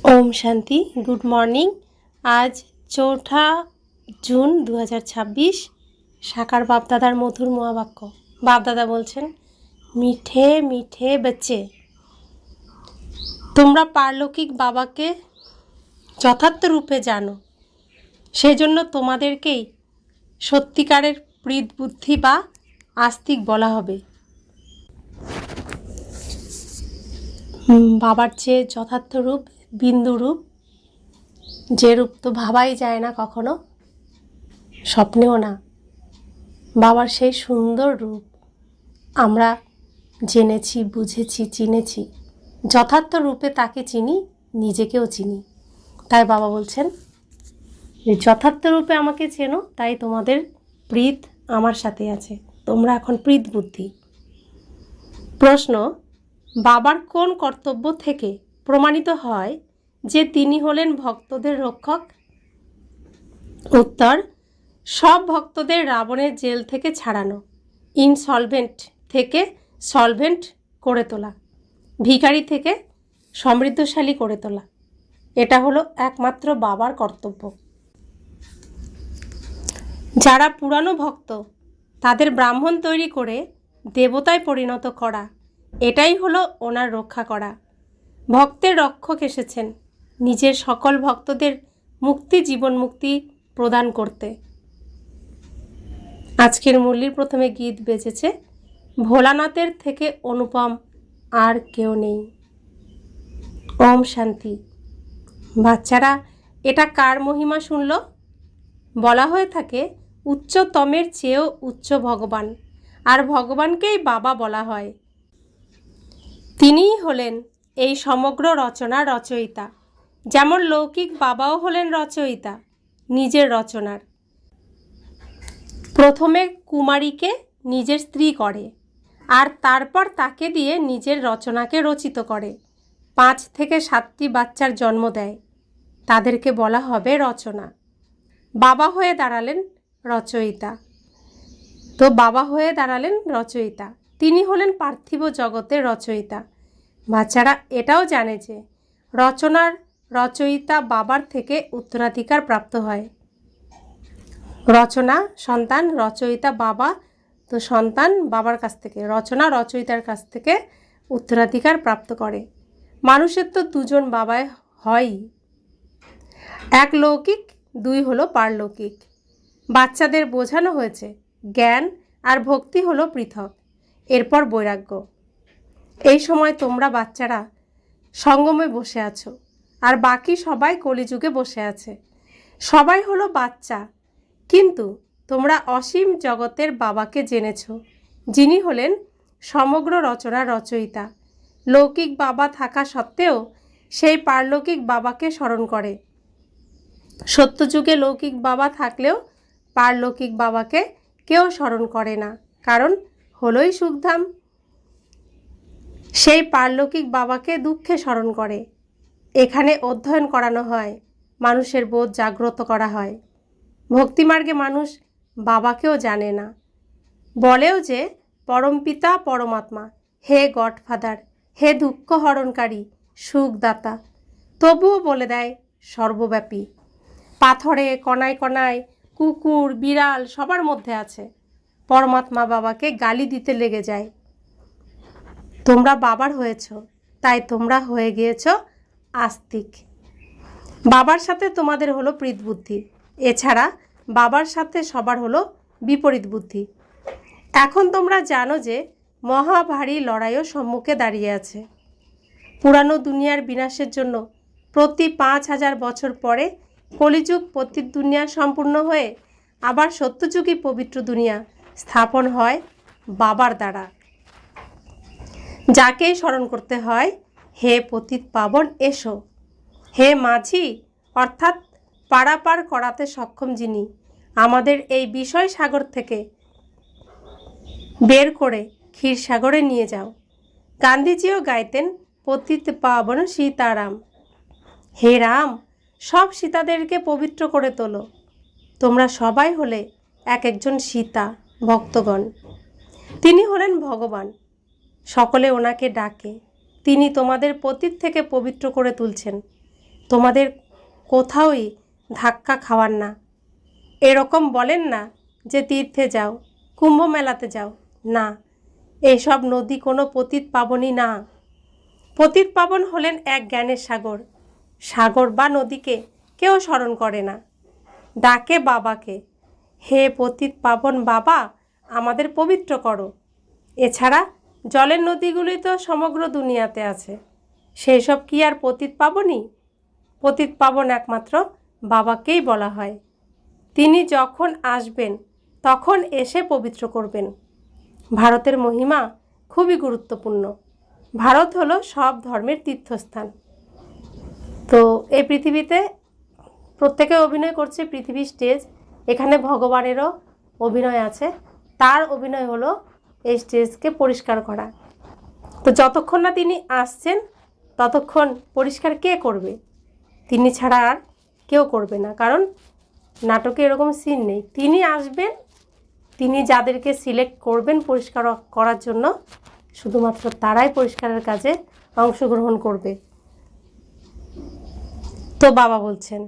Om Shanti. Good morning. आज 4 जून 2026। সাকার বাপদাদার মধুর মহাবাক্য। বাপদাদা বলছেন, মিঠে মিঠে বচ্চে, তোমরা পারলৌকিক বাবাকে যথার্থ রূপে জানো, সেজন্য তোমাদেরকেই সত্যিকারের প্রীত বুদ্ধি বা আস্তিক বলা হবে। বাবার চেয়ে যথার্থ রূপ বিন্দু রূপ, যে রূপ তো ভাবাই যায় না, কখনো স্বপ্নেও না। বাবার সেই সুন্দর রূপ আমরা জেনেছি, বুঝেছি, চিনেছি। যথার্থ রূপে তাকে চিনি, নিজেকেও চিনি। তাই বাবা বলছেন যে যথার্থ রূপে আমাকে চেনো, তাই তোমাদের প্রীত আমার সাথে আছে, তোমরা এখন প্রীত বুদ্ধি। প্রশ্ন, বাবার কোন কর্তব্য থেকে প্রমাণিত হয় যে তিনি হলেন ভক্তদের রক্ষক? উত্তর, সব ভক্তদের রাবণের জেল থেকে ছাড়ানো, ইনসলভেন্ট থেকে সলভেন্ট করে তোলা, ভিখারি থেকে সমৃদ্ধশালী করে তোলা। এটা হলো একমাত্র বাবার কর্তব্য। যারা পুরানো ভক্ত, তাদের ব্রাহ্মণ তৈরি করে দেবতায় পরিণত করা, এটাই হলো ওনার রক্ষা করা। ভক্তের রক্ষক এসেছেন নিজের সকল ভক্তদের মুক্তি, জীবন মুক্তি প্রদান করতে। আজকের মুরলির প্রথমে গীত বেজেছে, ভোলানাথের থেকে অনুপম আর কেউ নেই। ওম শান্তি। বাচ্চারা, এটা কার মহিমা শুনল? বলা হয়ে থাকে উচ্চতমের চেয়েও উচ্চ ভগবান, আর ভগবানকেই বাবা বলা হয়। তিনিই হলেন এই সমগ্র রচনার রচয়িতা। যেমন লৌকিক বাবাও হলেন রচয়িতা নিজের রচনার। প্রথমে কুমারীকে নিজের স্ত্রী করে, আর তারপর তাকে দিয়ে নিজের রচনাকে রচিত করে। 5 থেকে 7টি বাচ্চার জন্ম দেয়, তাদেরকে বলা হবে রচনা। বাবা হয়ে দাঁড়ালেন রচয়িতা। তো বাবা হয়ে দাঁড়ালেন রচয়িতা, তিনি হলেন পার্থিব জগতের রচয়িতা। বাচ্চারা এটাও জানে যে রচনার রচয়িতা বাবার থেকে উত্তরাধিকার প্রাপ্ত হয়। রচনা সন্তান, রচয়িতা বাবা, তো সন্তান বাবার কাছ থেকে, রচনা রচয়িতার কাছ থেকে উত্তরাধিকার প্রাপ্ত করে। মানুষের তো 2জন বাবাই হয়ই, এক লৌকিক, 2 হলো পারলৌকিক। বাচ্চাদের বোঝানো হয়েছে জ্ঞান আর ভক্তি হলো পৃথক, এরপর বৈরাগ্য। এই সময় তোমরা বাচ্চারা সঙ্গমে বসে আছো, আর বাকি সবাই কলিযুগে বসে আছে। সবাই হলো বাচ্চা, কিন্তু তোমরা অসীম জগতের বাবাকে জেনেছ, যিনি হলেন সমগ্র রচনার রচয়িতা। লৌকিক বাবা থাকা সত্ত্বেও সেই পারলৌকিক বাবাকে স্মরণ করে। সত্যযুগে লৌকিক বাবা থাকলেও পারলৌকিক বাবাকে কেউ স্মরণ করে না, কারণ হলোই সুখধাম। সেই পারলৌকিক বাবাকে দুঃখে স্মরণ করে। এখানে অধ্যয়ন করানো হয়, মানুষের বোধ জাগ্রত করা হয়। ভক্তিমার্গে মানুষ বাবাকেও জানে না, বলেও যে পরমপিতা পরমাত্মা, হে গডফাদার, হে দুঃখ হরণকারী, সুখদাতা, তবুও বলে দেয় সর্বব্যাপী। পাথরে, কণায় কণায়, কুকুর, বিড়াল সবার মধ্যে আছে। পরমাত্মা বাবাকে গালি দিতে লেগে যায়। তোমরা বাবার হয়েছ, তাই তোমরা হয়ে গিয়েছ আস্তিক। বাবার সাথে তোমাদের হলো প্রীত বুদ্ধি, এছাড়া বাবার সাথে সবার হলো বিপরীত বুদ্ধি। এখন তোমরা জানো যে মহাভারী লড়াইও সম্মুখে দাঁড়িয়ে আছে। পুরানো দুনিয়ার বিনাশের জন্য প্রতি 5000 বছর পরে কলিযুগ পতিত দুনিয়া সম্পূর্ণ হয়ে আবার সত্যযুগী পবিত্র দুনিয়া স্থাপন হয় বাবার দ্বারা। যাকেই স্মরণ করতে হয়, হে পতিত পাবন এসো, হে মাঝি, অর্থাৎ পারাপার করাতে সক্ষম যিনি, আমাদের এই বিষয় সাগর থেকে বের করে ক্ষীরসাগরে নিয়ে যাও। গান্ধীজিও গাইতেন পতিত পাবন সীতারাম, হে রাম, সব সীতাদেরকে পবিত্র করে তোলো। তোমরা সবাই হলে এক একজন সীতা ভক্তগণ। তিনি হলেন ভগবান, সকলে ওনাকে ডাকে, তিনি তোমাদের পতিত থেকে পবিত্র করে তুলছেন। তোমাদের কোথাওই ধাক্কা খাওয়ার না। এরকম বলেন না যে তীর্থে যাও, কুম্ভ মেলাতে যাও, না, এইসব নদী কোনো পতিত পাবনই না। পতিত পাবন হলেন এক জ্ঞানের সাগর। সাগর বা নদীকে কেউ স্মরণ করে না, ডাকে বাবাকে, হে পতিত পাবন বাবা, আমাদের পবিত্র করো। এছাড়া জলের নদীগুলি তো সমগ্র দুনিয়াতে আছে, সেই সব কি আর পতিত পাবনই? পতিত পাবন একমাত্র বাবাকেই বলা হয়। তিনি যখন আসবেন তখন এসে পবিত্র করবেন। ভারতের মহিমা খুবই গুরুত্বপূর্ণ। ভারত হলো সব ধর্মের তীর্থস্থান। তো এই পৃথিবীতে প্রত্যেকে অভিনয় করছে, পৃথিবী স্টেজ, এখানে ভগবানেরও অভিনয় আছে। তার অভিনয় হলো এই স্টেজকে পরিষ্কার করা। তো যতক্ষণ না তিনি আসছেন ততক্ষণ পরিষ্কার কে করবে? তিনি ছাড়া আর কেউ করবে না, কারণ নাটকে এরকম সিন নেই। তিনি আসবেন, তিনি যাদেরকে সিলেক্ট করবেন পরিষ্কার করার জন্য, শুধুমাত্র তারাই পরিষ্কারের কাজে অংশগ্রহণ করবে। তো বাবা বলছেন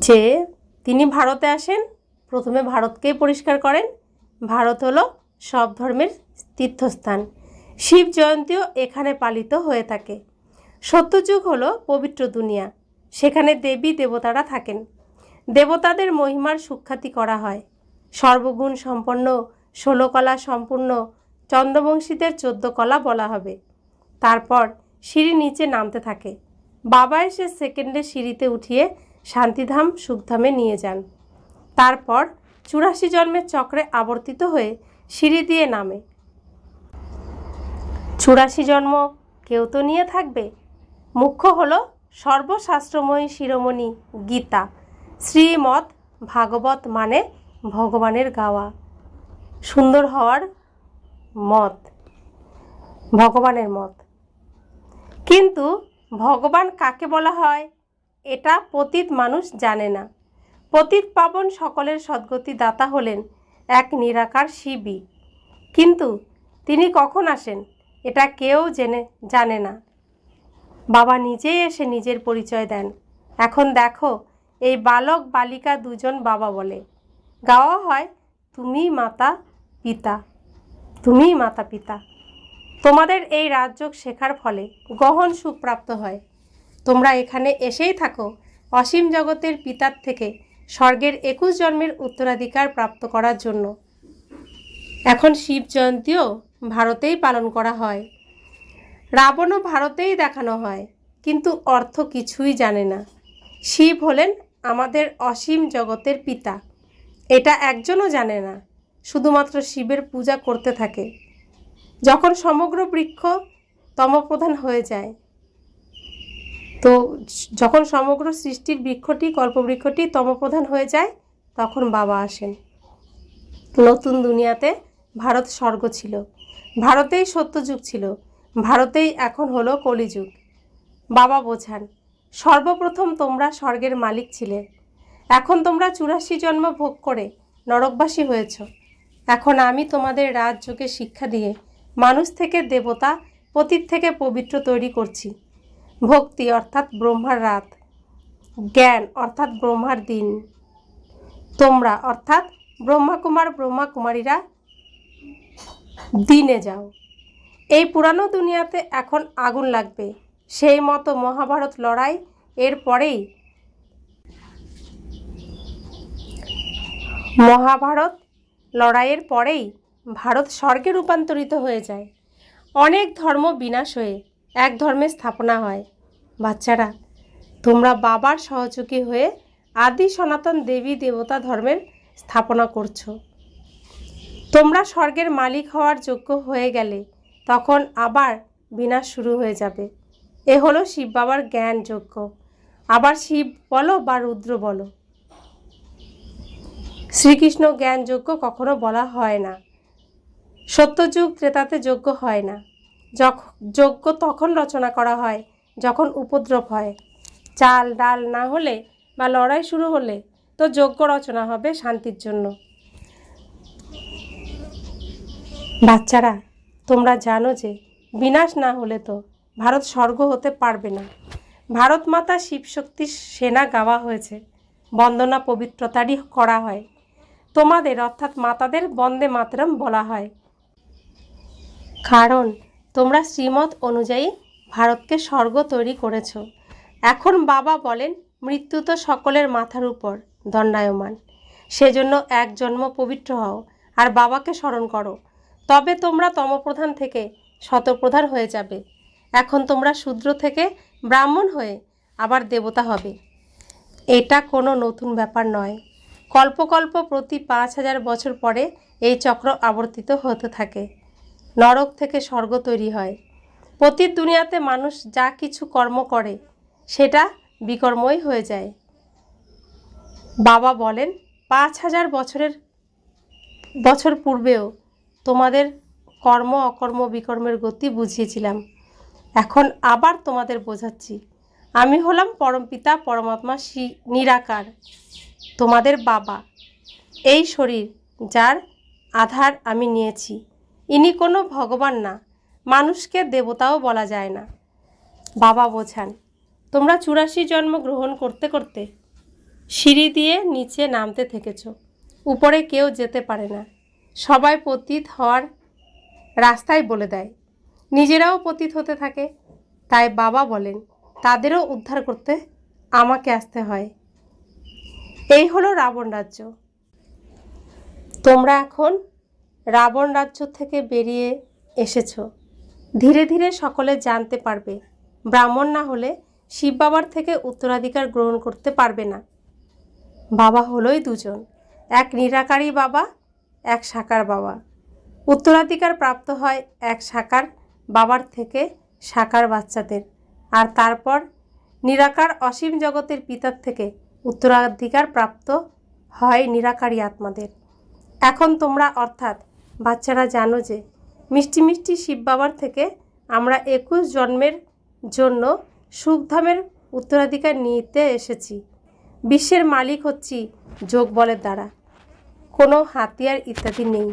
যে তিনি ভারতে আসেন, প্রথমে ভারতকেই পরিষ্কার করেন। ভারত হলো সব ধর্মের তীর্থস্থান। শিব জয়ন্তীও এখানে পালিত হয়ে থাকে। সত্যযুগ হলো পবিত্র দুনিয়া, সেখানে দেবী দেবতারা থাকেন। দেবতাদের মহিমার সুখ্যাতি করা হয়। সর্বগুণ সম্পন্ন, 16 কলা সম্পূর্ণ চন্দ্রবংশীদের 14 কলা বলা হবে। তারপর সিঁড়ি নিচে নামতে থাকে। বাবা এসে সেকেন্ডে সিঁড়িতে উঠিয়ে শান্তিধাম সুখধামে নিয়ে যান। তারপর 84 জন্মের চক্রে আবর্তিত হয়ে সিঁড়ি দিয়ে নামে। 84 জন্ম কেউ তো নিয়ে থাকবে। মুখ্য হলো সর্বশাস্ত্রময়ী শিরোমণি গীতা। শ্রীমৎ ভাগবত মানে ভগবানের গাওয়া, সুন্দর হওয়ার মত, ভগবানের মত। কিন্তু ভগবান কাকে বলা হয় এটা পতিত মানুষ জানে না। পতিত পাবন সকলের সদ্গতি দাতা হলেন এক নিরাকার শিবই, কিন্তু তিনি কখন আসেন এটা কেউ জানে না। বাবা নিজেই এসে নিজের পরিচয় দেন। এখন দেখো, এই বালক বালিকা দুজন বাবা বলে। গাওয়া হয়, তুমিই মাতা পিতা, তুমিই মাতা পিতা। তোমাদের এই রাজযোগ শেখার ফলে গহন সুখ প্রাপ্ত হয়। তোমরা এখানে এসেই থাকো অসীম জগতের পিতার থেকে স্বর্গের 21 জন্মের উত্তরাধিকার প্রাপ্ত করার জন্য। এখন শিব জয়ন্তীও ভারতেই পালন করা হয়। রাবণও ভারতেই দেখানো হয়, কিন্তু অর্থ কিছুই জানে না। শিব হলেন আমাদের অসীম জগতের পিতা, এটা একজনও জানে না, শুধুমাত্র শিবের পূজা করতে থাকে। যখন সমগ্র বৃক্ষ তমপ্রধান হয়ে যায়, তো যখন সমগ্র সৃষ্টির বৃক্ষটি, কল্পবৃক্ষটি তমপ্রধান হয়ে যায়, তখন বাবা আসেন। নতুন দুনিয়াতে ভারত স্বর্গ ছিল, ভারতেই সত্যযুগ ছিল, ভারতেই এখন হলো কলিযুগ। বাবা বোঝান, সর্বপ্রথম তোমরা স্বর্গের মালিক ছিলে, এখন তোমরা 84 জন্ম ভোগ করে নরকবাসী হয়েছ। এখন আমি তোমাদের রাজযোগে শিক্ষা দিয়ে মানুষ থেকে দেবতা, পতিত থেকে পবিত্র তৈরি করছি। ভক্তি অর্থাৎ ব্রহ্মার রাত, জ্ঞান অর্থাৎ ব্রহ্মার দিন। তোমরা অর্থাৎ ব্রহ্মাকুমার ব্রহ্মাকুমারীরা দিনে যাও। এই পুরানো দুনিয়াতে এখন আগুন লাগবে। সেই মতো মহাভারত লড়াই এর পরেই, মহাভারত লড়াইয়ের পরেই ভারত স্বর্গে রূপান্তরিত হয়ে যায়। অনেক ধর্ম বিনাশ হয়ে এক ধর্মের স্থাপনা হয়। বাচ্চারা, তোমরা বাবার সহযোগী হয়ে আদি সনাতন দেবী দেবতা ধর্মের স্থাপনা করছো। তোমরা স্বর্গের মালিক হওয়ার যোগ্য হয়ে গেলে তখন আবার বিনাশ শুরু হয়ে যাবে। এ হলো শিব বাবার জ্ঞান যজ্ঞ। আবার শিব বলো বা রুদ্র বলো, শ্রীকৃষ্ণ জ্ঞান যজ্ঞ কখনো বলা হয় না। সত্যযুগ ত্রেতাতে যজ্ঞ হয় না। যজ্ঞ তখন রচনা করা হয় যখন উপদ্রব হয়। চাল ডাল না হলে বা লড়াই শুরু হলে তো যজ্ঞ রচনা হবে শান্তির জন্য। বাচ্চারা, তোমরা জানো যে বিনাশ না হলে তো ভারত স্বর্গ হতে পারবে না। ভারত মাতা শিবশক্তির সেনা গাওয়া হয়েছে, বন্দনা পবিত্রতারই করা হয়। তোমাদের অর্থাৎ মাতাদের বন্দে মাতরম বলা হয়, কারণ তোমরা শ্রীমত অনুযায়ী ভারতকে স্বর্গ তৈরি করেছ। এখন বাবা বলেন, মৃত্যু তো সকলের মাথার উপর দণ্ডায়মান, সেজন্য এক জন্ম পবিত্র হও আর বাবাকে স্মরণ করো, তবে তোমরা তমপ্রধান থেকে শতপ্রধান হয়ে যাবে। এখন তোমরা শূদ্র থেকে ব্রাহ্মণ হয়ে আবার দেবতা হবে। এটা কোনো নতুন ব্যাপার নয়। কল্পকল্প প্রতি 5000 বছর পরে এই চক্র আবর্তিত হতে থাকে। নরক থেকে স্বর্গ তৈরি হয়। পতিত দুনিয়াতে মানুষ যা কিছু কর্ম করে সেটা বিকর্মই হয়ে যায়। বাবা বলেন, 5000 বছর পূর্বেও তোমাদের কর্ম অকর্ম বিকর্মের গতি বুঝিয়েছিলাম, এখন আবার তোমাদের বোঝাচ্ছি। আমি হলাম পরমপিতা পরমাত্মা নিরাকার, তোমাদের বাবা। এই শরীর যার আধার আমি নিয়েছি, ইনি কোনো ভগবান না, মানুষকে দেবতাও বলা যায় না। বাবা বোঝান, তোমরা 84 জন্ম গ্রহণ করতে করতে সিঁড়ি দিয়ে নিচে নামতে থেকেছ, উপরে কেউ যেতে পারে না। সবাই পতিত হওয়ার রাস্তায় বলে দেয়, নিজেরাও পতিত হতে থাকে। তাই বাবা বলেন, তাদেরও উদ্ধার করতে আমাকে আসতে হয়। এই হলো রাবণ রাজ্য। তোমরা এখন রাবণ রাজ্য থেকে বেরিয়ে এসেছ। ধীরে ধীরে সকলে জানতে পারবে, ব্রাহ্মণ না হলে শিব বাবার থেকে উত্তরাধিকার গ্রহণ করতে পারবে না। বাবা হলোই দুজন, এক নিরাকারী বাবা, এক সাকার বাবা। উত্তরাধিকার প্রাপ্ত হয় এক সাকার বাবার থেকে সাকার বাচ্চাদের, আর তারপর নিরাকার অসীম জগতের পিতার থেকে উত্তরাধিকার প্রাপ্ত হয় নিরাকারী আত্মাদের। এখন তোমরা অর্থাৎ বাচ্চারা জানো যে মিষ্টি মিষ্টি শিব বাবার থেকে আমরা 21 জন্মের জন্য সুখধামের উত্তরাধিকার নিতে এসেছি। বিশ্বের মালিক হচ্ছি যোগ বলের দ্বারা, কোনো হাতিয়ার ইত্যাদি নেই।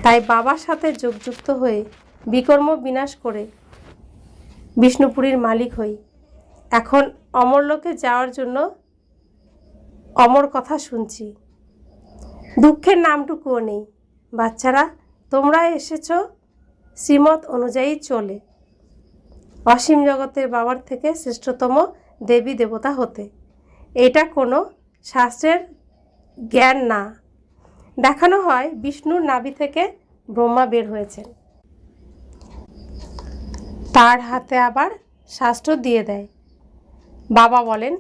তাই বাবার সাথে যোগযুক্ত হয়ে বিকর্ম বিনাশ করে বিষ্ণুপুরীর মালিক হই। এখন অমরলোকে যাওয়ার জন্য অমর কথা শুনছি, দুঃখের নামটুকুও নেই। বাচ্চারা, তোমরা এসেছ শ্রীমত অনুযায়ী চলে অসীম জগতের বাবার থেকে শ্রেষ্ঠতম দেবী দেবতা হতে। এটা কোনো শাস্ত্রের জ্ঞান না। দেখানো হয় বিষ্ণুর নাভি থেকে ব্রহ্মা বের হয়েছেন, তার হাতে আবার শাস্ত্র দিয়ে দেয়। বাবা বলেন,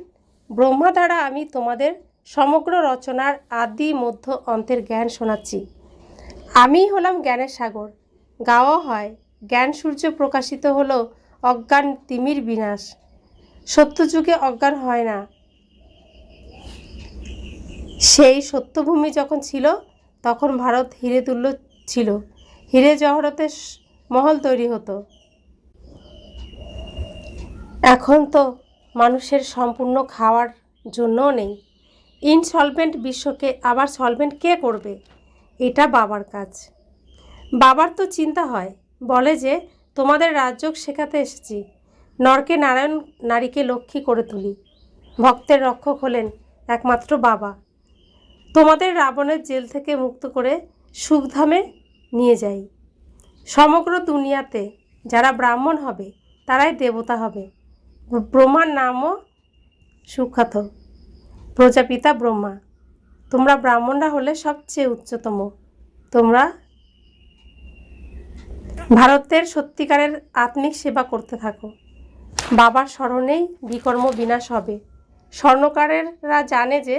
ব্রহ্মা দ্বারা আমি তোমাদের সমগ্র রচনার আদি মধ্য অন্তের জ্ঞান শোনাচ্ছি। আমিই হলাম জ্ঞানের সাগর। গাওয়া হয়, জ্ঞান সূর্য প্রকাশিত হলো অজ্ঞান তিমির বিনাশ। সত্যযুগে অজ্ঞান হয় না। সেই সত্যভূমি যখন ছিল তখন ভারত হিরে তুল্য ছিল, হিরে জহরতে মহল তৈরি হতো। এখন তো মানুষের সম্পূর্ণ খাওয়ার জন্যও নেই। ইনসলভেন্ট বিশ্বকে আবার সলভেন্ট কে করবে? এটা বাবার কাজ। বাবার তো চিন্তা হয়, বলে যে তোমাদের রাজযোগ শেখাতে এসেছি, নরকে নারায়ণ, নারীকে লক্ষ্মী করে তুলি। ভক্তের রক্ষক হলেন একমাত্র বাবা। তোমাদের রাবণের জেল থেকে মুক্ত করে সুখধামে নিয়ে যাই। সমগ্র দুনিয়াতে যারা ব্রাহ্মণ হবে তারাই দেবতা হবে। ব্রহ্মার নামও সুখ্যাত, প্রজাপিতা ব্রহ্মা। তোমরা ব্রাহ্মণরা হলে সবচেয়ে উচ্চতম। তোমরা ভারতের সত্যিকারের আত্মিক সেবা করতে থাকো। বাবার স্মরণেই বিকর্ম বিনাশ হবে। স্বর্ণকারেরা জানে যে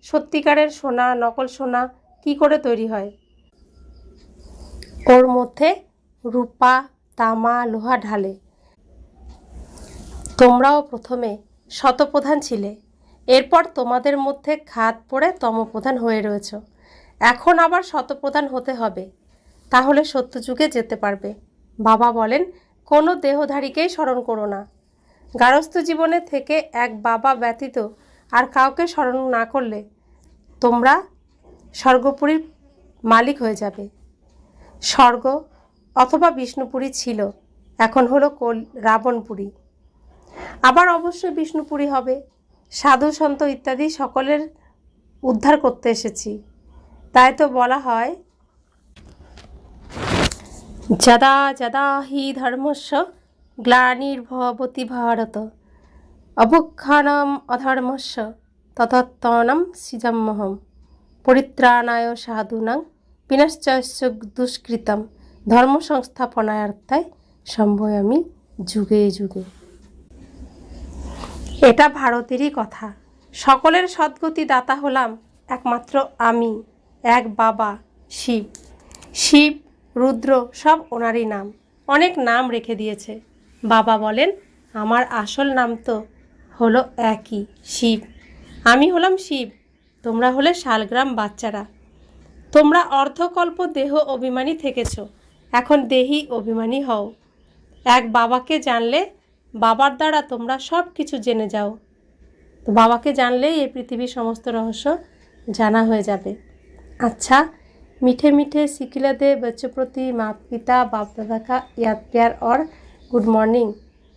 সত্যিকারের সোনা নকল সোনা কি করে তৈরি হয়। ওর মধ্যে রূপা, তামা, লোহা ঢালে। তোমরাও প্রথমে শতপ্রধান ছিলে, এরপর তোমাদের মধ্যে খাদ পড়ে তমপ্রধান হয়ে রয়েছ। এখন আবার শতপ্রধান হতে হবে, তাহলে সত্যযুগে যেতে পারবে। বাবা বলেন, কোনো দেহধারীকেই স্মরণ করো না। গারস্থ জীবনে থেকে এক বাবা ব্যতীত আর কাউকে স্মরণ না করলে তোমরা স্বর্গপুরীর মালিক হয়ে যাবে। স্বর্গ অথবা বিষ্ণুপুরী ছিল, এখন হলো রাবণপুরী, আবার অবশ্যই বিষ্ণুপুরী হবে। সাধু সন্ত ইত্যাদি সকলের উদ্ধার করতে এসেছি। তাই তো বলা হয়, যদা যদা হি ধর্মস্য গ্লানির্ভবতি ভারত অভুক্ষানাম অধর্মস্য ততত্তনম সৃজম্যহম পরিত্রাণায় সাধুনাং বিনাশ্চস্য দুষ্কৃতম ধর্ম সংস্থাপনার্থায় সম্ভয়ামি যুগে যুগে। এটা ভারতেরই কথা। সকলের সদ্গতি দাতা হলাম একমাত্র আমি, এক বাবা শিব। শিব, রুদ্র সব ওনারই নাম। অনেক নাম রেখে দিয়েছে। বাবা বলেন, আমার আসল নাম তো হলো একই, শিব। আমি হলাম শিব, তোমরা হলে শালগ্রাম বাচ্চারা। তোমরা অর্ধকল্প দেহ অভিমানী থেকেছ, এখন দেহি অভিমানী হও। এক বাবাকে জানলে বাবার দ্বারা তোমরা সব কিছু জেনে যাও। তো বাবাকে জানলেই এই পৃথিবীর সমস্ত রহস্য জানা হয়ে যাবে। अच्छा, मीठे मीठे सिखिला दे बच्चों प्रति माता पिता बाप दादा का याद प्यार और गुड मॉर्निंग।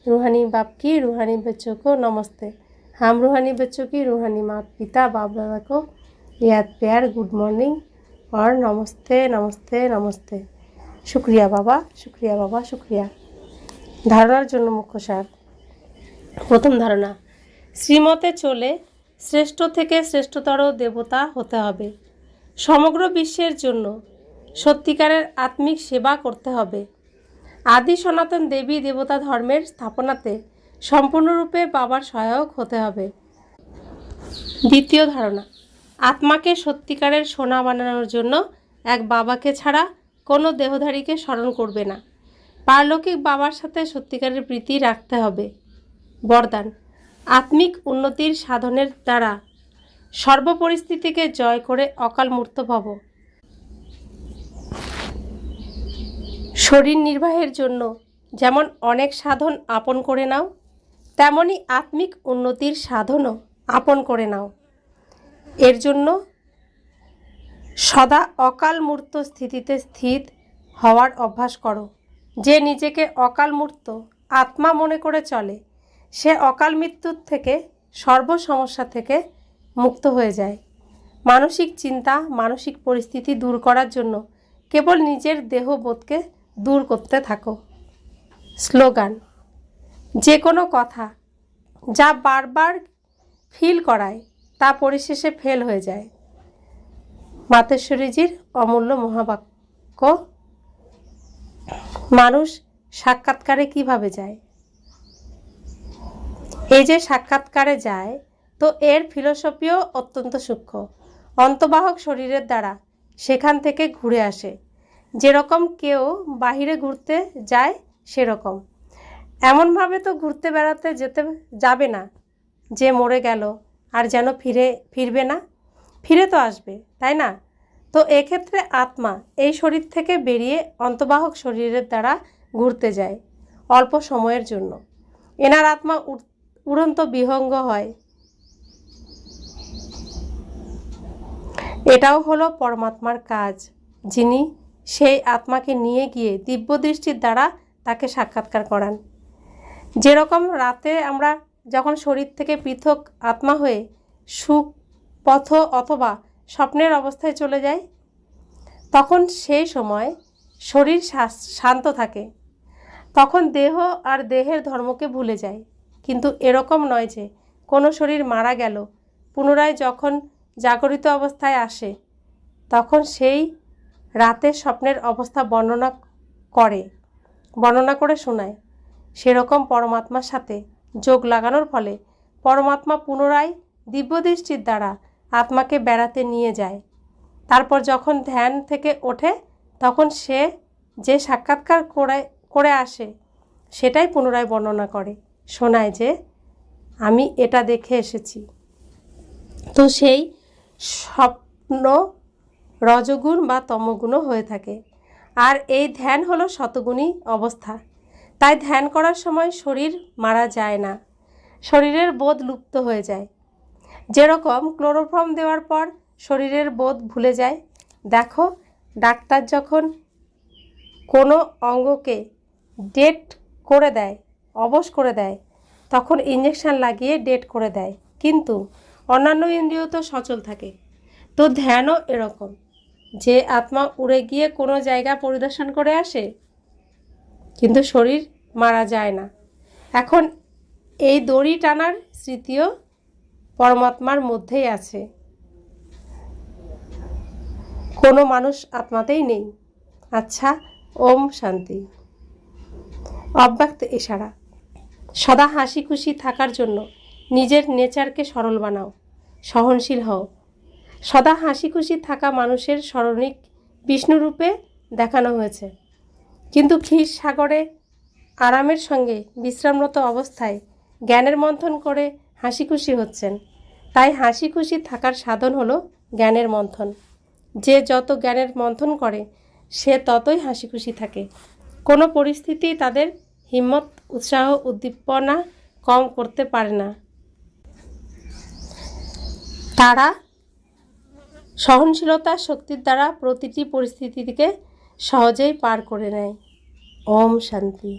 रूहानी बाप की रूहानी बच्चों को नमस्ते। हम रूहानी बच्चों की रूहानी माता पिता बाप दादा को याद प्यार गुड मॉर्निंग और नमस्ते नमस्ते नमस्ते। शुक्रिया बाबा, शुक्रिया बाबा, शुक्रिया। धारणार जन्य मुख्य सार। प्रथम धारणा, श्रीमते चले श्रेष्ठ থেকে শ্রেষ্ঠতর দেবতা হতে হবে। সমগ্র বিশ্বের জন্য সত্যিকারের আত্মিক সেবা করতে হবে। আদি সনাতন দেবী দেবতা ধর্মের স্থাপনাতে সম্পূর্ণরূপে বাবার সহায়ক হতে হবে। দ্বিতীয় ধারণা, আত্মাকে সত্যিকারের সোনা বানানোর জন্য এক বাবাকে ছাড়া কোনো দেহধারীকে স্মরণ করবে না। পারলৌকিক বাবার সাথে সত্যিকারের প্রীতি রাখতে হবে। বরদান, আত্মিক উন্নতির সাধনের দ্বারা সর্বপরিস্থিতিকে জয় করে অকাল মূর্ত ভব। শরীর নির্বাহের জন্য যেমন অনেক সাধন আপন করে নাও, তেমনি আত্মিক উন্নতির সাধনও আপন করে নাও। এর জন্য সদা অকাল মূর্ত স্থিতিতে স্থিত হওয়ার অভ্যাস করো। যে নিজেকে অকাল মূর্ত আত্মা মনে করে চলে, সে অকাল মৃত্যুর থেকে সর্ব সমস্যা থেকে মুক্ত হয়ে যায়। মানসিক চিন্তা, মানসিক পরিস্থিতি দূর করার জন্য কেবল নিজের দেহবোধকে দূর করতে থাকো। স্লোগান, যে কোনো কথা যা বারবার ফিল করায় তা পরিশেষে ফেল হয়ে যায়। মাতেশ্বরীজির অমূল্য মহাবাক্য। মানুষ সাক্ষাৎকারে কিভাবে যায়? এই যে সাক্ষাৎকারে যায়, তো এর ফিলোসফিও অত্যন্ত সূক্ষ্ম। অন্তবাহক শরীরের দ্বারা সেখান থেকে ঘুরে আসে। যেরকম কেউ বাহিরে ঘুরতে যায় সেরকম। এমনভাবে তো ঘুরতে বেড়াতে যাবে না যে মরে গেল আর যেন ফিরবে না। ফিরে তো আসবে, তাই না? তো এক্ষেত্রে আত্মা এই শরীর থেকে বেরিয়ে অন্তবাহক শরীরের দ্বারা ঘুরতে যায় অল্প সময়ের জন্য। এনার আত্মা উড়ন্ত বিহঙ্গ হয়। এটাও হলো পরমাত্মার কাজ, যিনি সেই আত্মাকে নিয়ে গিয়ে দিব্য দৃষ্টির দ্বারা তাকে সাক্ষাৎকার করান। যেরকম রাতে আমরা যখন শরীর থেকে পৃথক আত্মা হয়ে সুখ পথ অথবা স্বপ্নের অবস্থায় চলে যায়, তখন সেই সময় শরীর শান্ত থাকে, তখন দেহ আর দেহের ধর্মকে ভুলে যায়। কিন্তু এরকম নয় যে কোনো শরীর মারা গেল পুনরায় যখন জাগরিত অবস্থায় আসে তখন সেই রাতের স্বপ্নের অবস্থা বর্ণনা করে শোনায়। সেরকম পরমাত্মার সাথে যোগ লাগানোর ফলে পরমাত্মা পুনরায় দিব্যদৃষ্টির দ্বারা আত্মাকে বেড়াতে নিয়ে যায়। তারপর যখন ধ্যান থেকে ওঠে তখন সে যে সাক্ষাৎকার করে আসে সেটাই পুনরায় বর্ণনা করে শোনায় যে আমি এটা দেখে এসেছি। তো সেই স্বপ্ন রজগুণ বা তমগুণও হয়ে থাকে। আর এই ধ্যান হলো শতগুণী অবস্থা। তাই ধ্যান করার সময় শরীর মারা যায় না, শরীরের বোধ লুপ্ত হয়ে যায়। যেরকম ক্লোরোফর্ম দেওয়ার পর শরীরের বোধ ভুলে যায়। দেখো, ডাক্তার যখন কোনো অঙ্গকে ডেড করে দেয়, অবশ করে দেয়, তখন ইঞ্জেকশন লাগিয়ে ডেড করে দেয়। কিন্তু অন্যান্য ইন্দ্রিয় তো সচল থাকে। তো ধ্যানও এরকম, যে আত্মা উড়ে গিয়ে কোনো জায়গা পরিদর্শন করে আসে, কিন্তু শরীর মারা যায় না। এখন এই দড়ি টানার স্মৃতিও পরমাত্মার মধ্যেই আছে, কোনো মানুষ আত্মাতেই নেই। আচ্ছা, ওম শান্তি। অব্যক্ত ইশারা। সদা হাসি খুশি থাকার জন্য নিজের নেচারকে সরল বানাও, সহনশীল হও। সদা হাসি খুশি থাকা মানুষের স্মরণিক বিষ্ণুরূপে দেখানো হয়েছে, কিন্তু ক্ষীর সাগরে আরামের সঙ্গে বিশ্রামরত অবস্থায় জ্ঞানের মন্থন করে হাসি খুশি হচ্ছেন। তাই হাসি খুশি থাকার সাধন হলো জ্ঞানের মন্থন। যে যত জ্ঞানের মন্থন করে সে ততই হাসি খুশি থাকে। কোনো পরিস্থিতি তাদের হিম্মত, উৎসাহ, উদ্দীপনা কম করতে পারে না। তারা সহনশীলতার শক্তির দ্বারা প্রতিটি পরিস্থিতিকে সহজেই পার করে নেয়। ওম শান্তি।